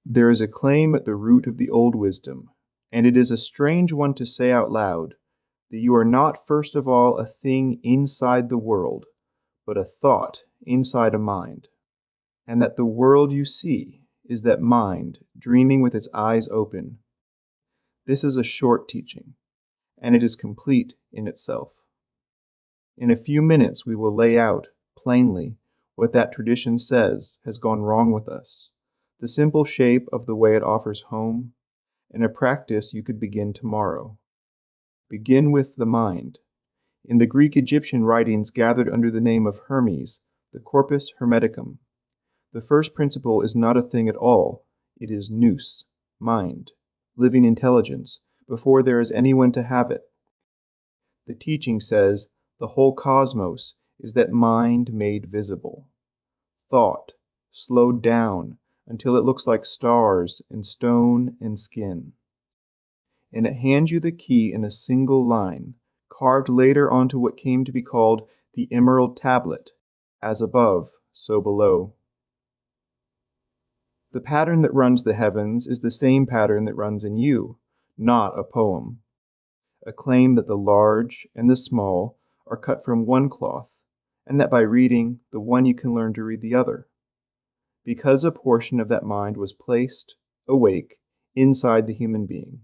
There is a claim at the root of the old wisdom, and it is a strange one to say out loud, that you are not first of all a thing inside the world, but a thought inside a mind, and that the world you see is that mind dreaming with its eyes open. This is a short teaching, and it is complete in itself. In a few minutes we will lay out, plainly, what that tradition says has gone wrong with us, the simple shape of the way it offers home, and a practice you could begin tomorrow. Begin with the mind. In the Greek-Egyptian writings gathered under the name of Hermes, the Corpus Hermeticum, the first principle is not a thing at all, it is Nous, mind, living intelligence, before there is anyone to have it. The teaching says the whole cosmos is that mind made visible. Thought, slowed down until it looks like stars and stone and skin. And it hands you the key in a single line, carved later onto what came to be called the Emerald Tablet, as above, so below. The pattern that runs the heavens is the same pattern that runs in you, not a poem. A claim that the large and the small are cut from one cloth, and that by reading the one you can learn to read the other. Because a portion of that mind was placed, awake, inside the human being.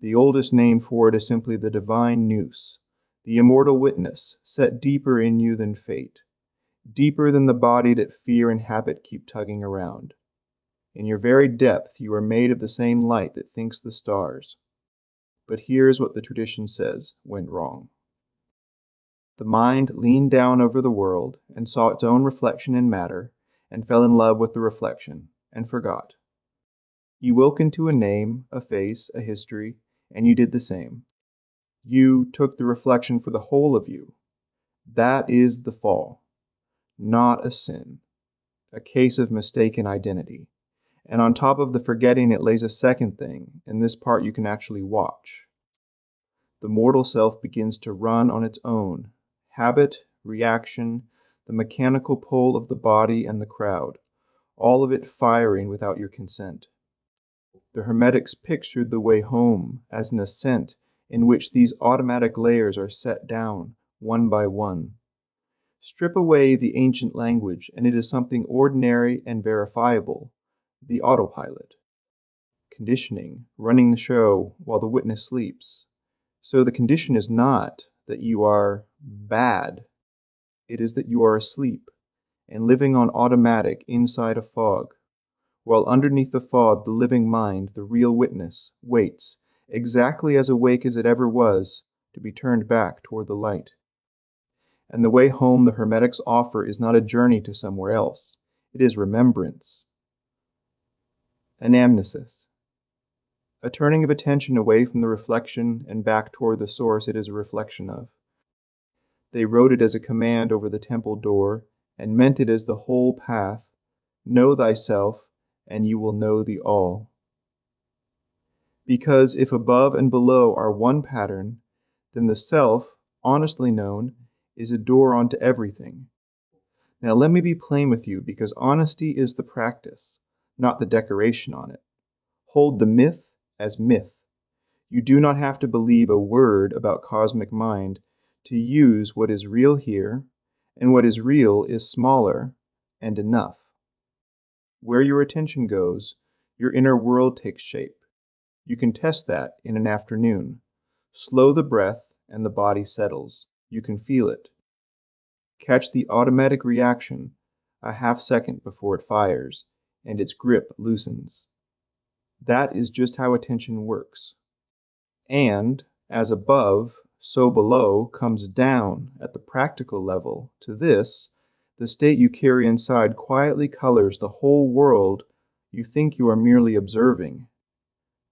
The oldest name for it is simply the divine Nous, the immortal witness set deeper in you than fate, deeper than the body that fear and habit keep tugging around. In your very depth you are made of the same light that thinks the stars. But here's what the tradition says went wrong. The mind leaned down over the world and saw its own reflection in matter and fell in love with the reflection and forgot. You woke into a name, a face, a history, and you did the same. You took the reflection for the whole of you. That is the fall, not a sin, a case of mistaken identity. And on top of the forgetting, it lays a second thing, and this part you can actually watch. The mortal self begins to run on its own, habit, reaction, the mechanical pull of the body and the crowd, all of it firing without your consent. The Hermetics pictured the way home as an ascent in which these automatic layers are set down, one by one. Strip away the ancient language, and it is something ordinary and verifiable, the autopilot. Conditioning, running the show while the witness sleeps. So the condition is not that you are bad. It is that you are asleep and living on automatic inside a fog, while underneath the fog the living mind, the real witness, waits, exactly as awake as it ever was, to be turned back toward the light. And the way home the Hermetics offer is not a journey to somewhere else. It is remembrance. Anamnesis. A turning of attention away from the reflection and back toward the source it is a reflection of. They wrote it as a command over the temple door and meant it as the whole path. Know thyself, and you will know the all. Because if above and below are one pattern, then the self, honestly known, is a door onto everything. Now let me be plain with you, because honesty is the practice, not the decoration on it. Hold the myth as myth. You do not have to believe a word about cosmic mind to use what is real here, and what is real is smaller and enough. Where your attention goes, your inner world takes shape. You can test that in an afternoon. Slow the breath and the body settles. You can feel it. Catch the automatic reaction a half second before it fires, and its grip loosens. That is just how attention works. And, as above, so below comes down at the practical level to this, the state you carry inside quietly colors the whole world you think you are merely observing.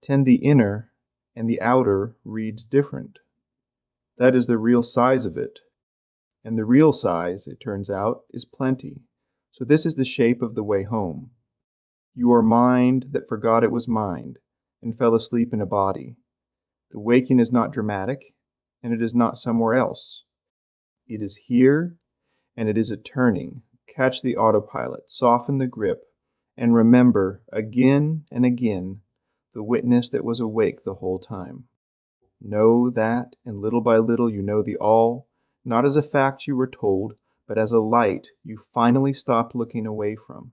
Tend the inner, and the outer reads different. That is the real size of it. And the real size, it turns out, is plenty. So this is the shape of the way home. You are mind that forgot it was mind, and fell asleep in a body. The waking is not dramatic, and it is not somewhere else. It is here, and it is a turning. Catch the autopilot, soften the grip, and remember again and again the witness that was awake the whole time. Know that, and little by little you know the all, not as a fact you were told, but as a light you finally stopped looking away from.